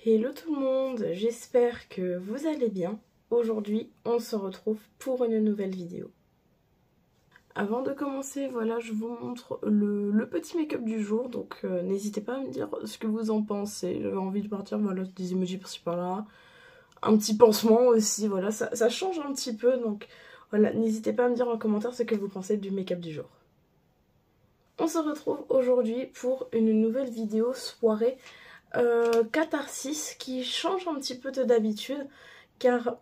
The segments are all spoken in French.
Hello tout le monde, j'espère que vous allez bien. Aujourd'hui, on se retrouve pour une nouvelle vidéo. Avant de commencer, voilà, je vous montre le petit make-up du jour, donc n'hésitez pas à me dire ce que vous en pensez. J'avais envie de partir, voilà, des emojis par-ci par-là, un petit pansement aussi, voilà, ça change un petit peu, donc voilà, n'hésitez pas à me dire en commentaire ce que vous pensez du make-up du jour. On se retrouve aujourd'hui pour une nouvelle vidéo soirée catharsis qui change un petit peu d'habitude, car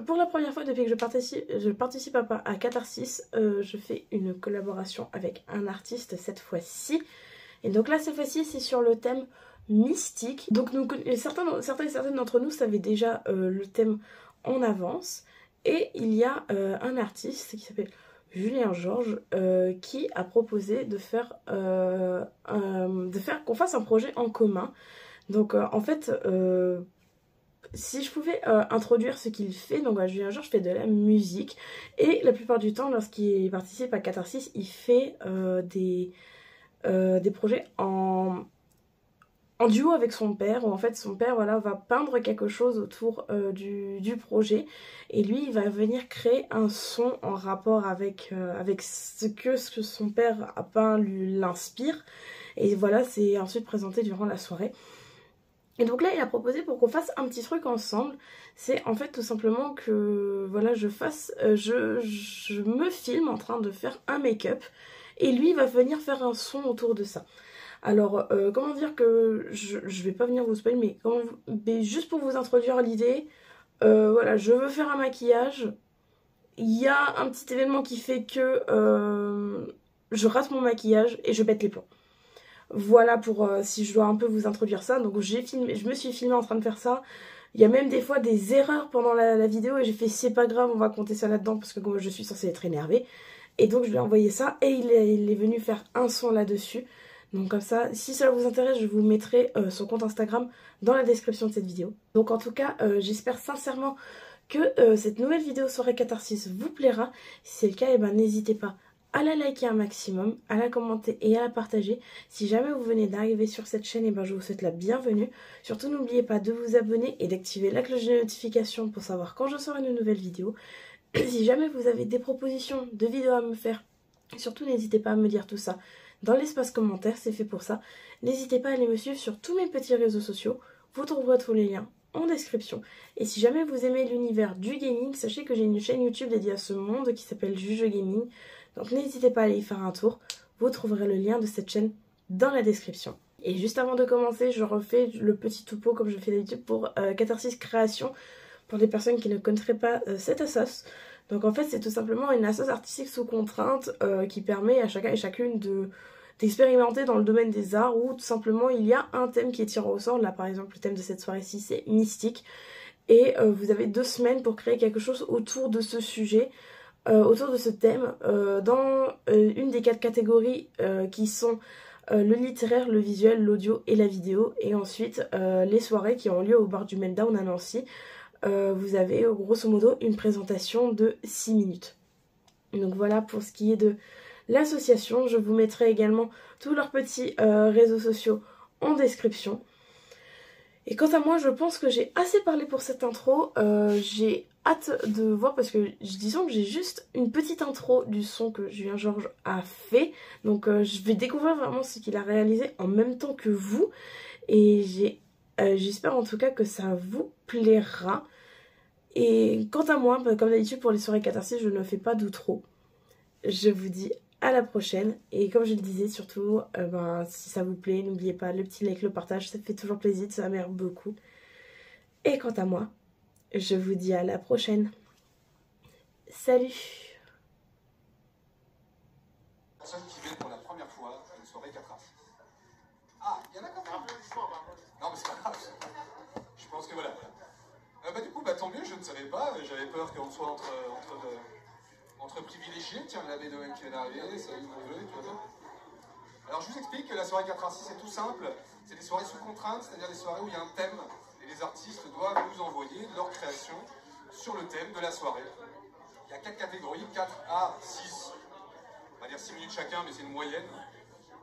pour la première fois depuis que je participe à Catharsis, je fais une collaboration avec un artiste cette fois-ci. Et donc là, cette fois-ci, c'est sur le thème mystique. Donc certains et certaines d'entre nous savaient déjà le thème en avance. Et il y a un artiste qui s'appelle Julien Georges qui a proposé de faire qu'on fasse un projet en commun. Donc en fait, si je pouvais introduire ce qu'il fait, donc Julien Georges fait de la musique et la plupart du temps lorsqu'il participe à Catharsis, il fait des projets en duo avec son père, où en fait son père voilà, va peindre quelque chose autour du projet et lui il va venir créer un son en rapport avec ce que son père a peint l'inspire et voilà, c'est ensuite présenté durant la soirée. Et donc là il a proposé pour qu'on fasse un petit truc ensemble, c'est en fait tout simplement que voilà je me filme en train de faire un make-up et lui va venir faire un son autour de ça. Alors comment dire que je vais pas venir vous spoiler mais juste pour vous introduire l'idée, voilà je veux faire un maquillage, il y a un petit événement qui fait que je rate mon maquillage et je pète les plombs. Voilà pour si je dois un peu vous introduire ça. Donc je me suis filmée en train de faire ça. Il y a même des fois des erreurs pendant la vidéo et j'ai fait c'est pas grave, on va compter ça là-dedans parce que comme je suis censée être énervée. Et donc je lui ai envoyé ça et il est venu faire un son là-dessus. Donc comme ça, si cela vous intéresse, je vous mettrai son compte Instagram dans la description de cette vidéo. Donc en tout cas, j'espère sincèrement que cette nouvelle vidéo soirée catharsis vous plaira. Si c'est le cas, n'hésitez pas à la liker un maximum, à la commenter et à la partager. Si jamais vous venez d'arriver sur cette chaîne, je vous souhaite la bienvenue. Surtout n'oubliez pas de vous abonner et d'activer la cloche de notification pour savoir quand je sors une nouvelle vidéo. Si jamais vous avez des propositions de vidéos à me faire, surtout n'hésitez pas à me dire tout ça dans l'espace commentaire, c'est fait pour ça. N'hésitez pas à aller me suivre sur tous mes petits réseaux sociaux, vous trouverez tous les liens en description. Et si jamais vous aimez l'univers du gaming, sachez que j'ai une chaîne YouTube dédiée à ce monde qui s'appelle Juge Gaming. Donc n'hésitez pas à aller y faire un tour, vous trouverez le lien de cette chaîne dans la description. Et juste avant de commencer, je refais le petit topo comme je fais d'habitude pour Catharsis Création, pour les personnes qui ne connaîtraient pas cette assoce. Donc en fait c'est tout simplement une assoce artistique sous contrainte qui permet à chacun et chacune d'expérimenter dans le domaine des arts, où tout simplement il y a un thème qui est tiré au sort. Là par exemple le thème de cette soirée-ci c'est mystique et vous avez 2 semaines pour créer quelque chose autour de ce sujet, autour de ce thème, dans une des 4 catégories qui sont le littéraire, le visuel, l'audio et la vidéo. Et ensuite les soirées qui ont lieu au bar du Meltdown à Nancy, vous avez grosso modo une présentation de 6 minutes. Donc voilà pour ce qui est de l'association. Je vous mettrai également tous leurs petits réseaux sociaux en description. Et quant à moi, je pense que j'ai assez parlé pour cette intro. J'ai hâte de voir parce que disons que j'ai juste une petite intro du son que Julien Georges a fait. Donc je vais découvrir vraiment ce qu'il a réalisé en même temps que vous. Et j'espère en tout cas que ça vous plaira. Et quant à moi, comme d'habitude pour les soirées catharsis, je ne fais pas d'outro. Je vous dis à la prochaine. Et comme je le disais, surtout, si ça vous plaît, n'oubliez pas le petit like, le partage, ça fait toujours plaisir, ça m'aide beaucoup. Et quant à moi, je vous dis à la prochaine. Salut! Personne qui viennent pour la première fois à une soirée catharsis. Ah, il y en a quand même. Non, mais c'est pas grave. Je pense que voilà. Du coup, tant mieux, je ne savais pas. J'avais peur qu'on soit entre privilégiés. Tiens, la Bédoine qui vient d'arriver, salut, bonjour, tu vas bien? Alors, je vous explique que la soirée catharsis, c'est tout simple. C'est des soirées sous contrainte, c'est-à-dire des soirées où il y a un thème et les artistes doivent nous envoyer leur création sur le thème de la soirée. Il y a 4 catégories, 4 à 6. On va dire 6 minutes chacun, mais c'est une moyenne.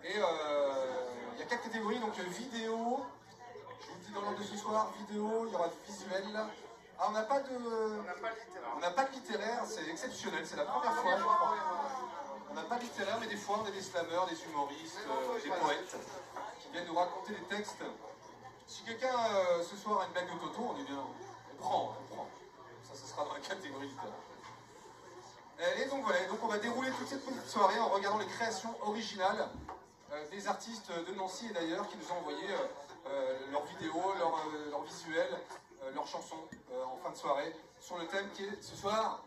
Et il y a 4 catégories, donc vidéo, je vous le dis dans l'ordre de ce soir, vidéo, il y aura visuel. Ah, on n'a pas de littéraire, c'est exceptionnel, c'est la première fois, je crois. On n'a pas de littéraire, mais des fois on a des slammers, des humoristes, des poètes qui viennent nous raconter des textes. Si quelqu'un ce soir a une blague de Toto, on est bien, on prend. Ça sera dans la catégorie littéraire. Et donc voilà, donc on va dérouler toute cette petite soirée en regardant les créations originales des artistes de Nancy et d'ailleurs qui nous ont envoyé leurs vidéos, leurs visuels, leurs chansons en fin de soirée sur le thème qui est ce soir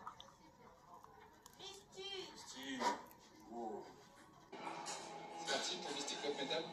Mystique. Wow. C'est parti pour Mystique Pop Metal.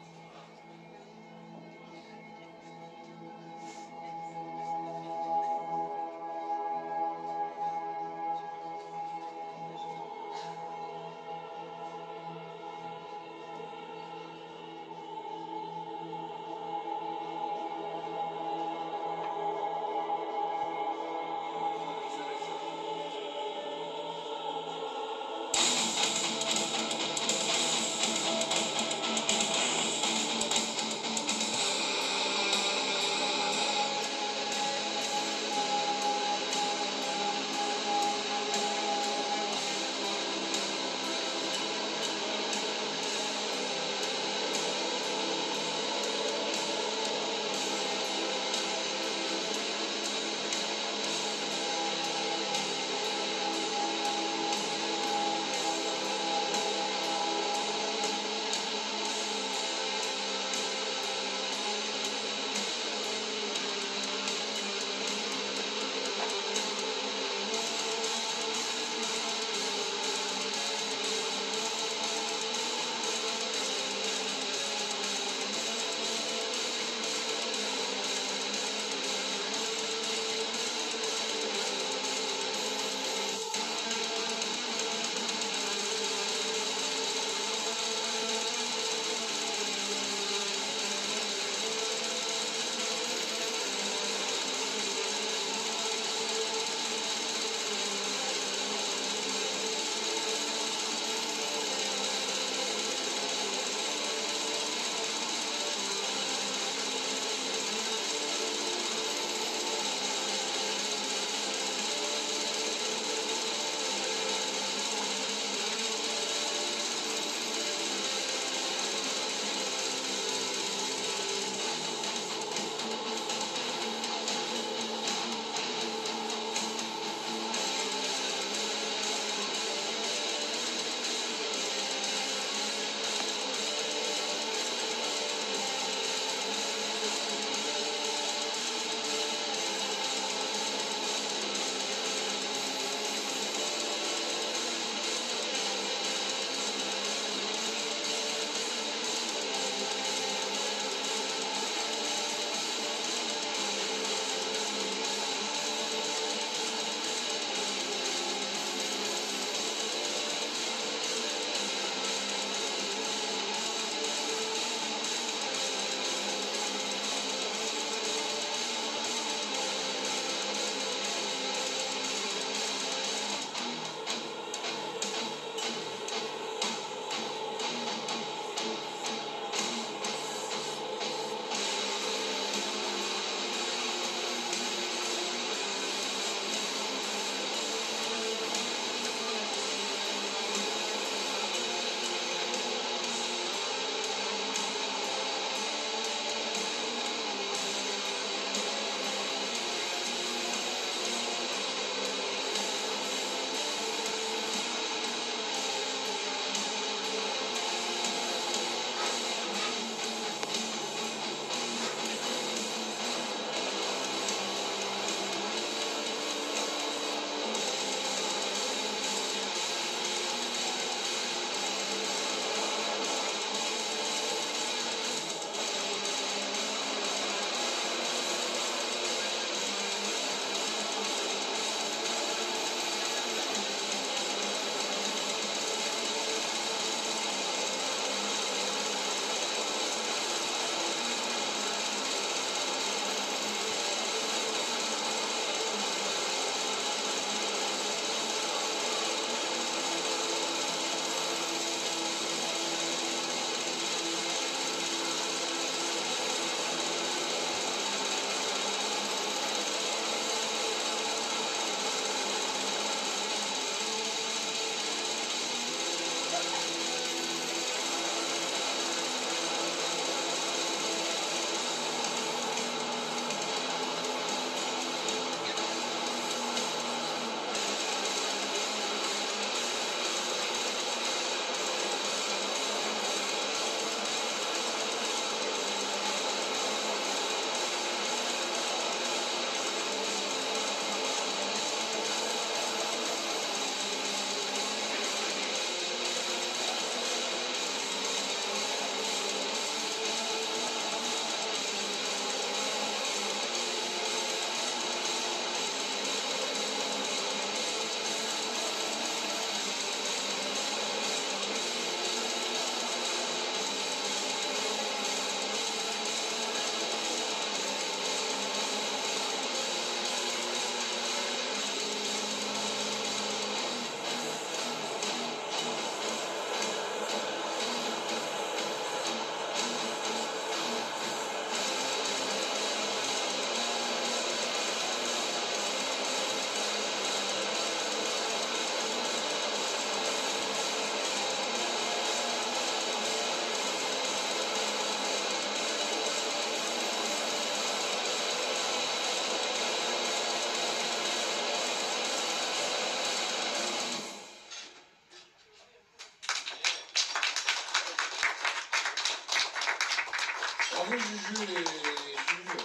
Jules et Jules.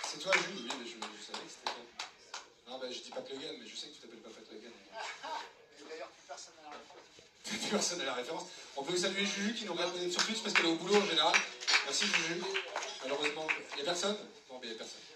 C'est toi, Jules? Oui, mais je savais que c'était toi. Non, bah je dis pas Le Guen, mais je sais que tu t'appelles pas Le Guen. D'ailleurs, plus personne n'a la réponse. Plus personne n'a la référence. On peut saluer Juju qui nous regarde peut-être sur Twitch parce qu'elle est au boulot en général. Merci Juju. Malheureusement, il n'y a personne? Non, mais il n'y a personne.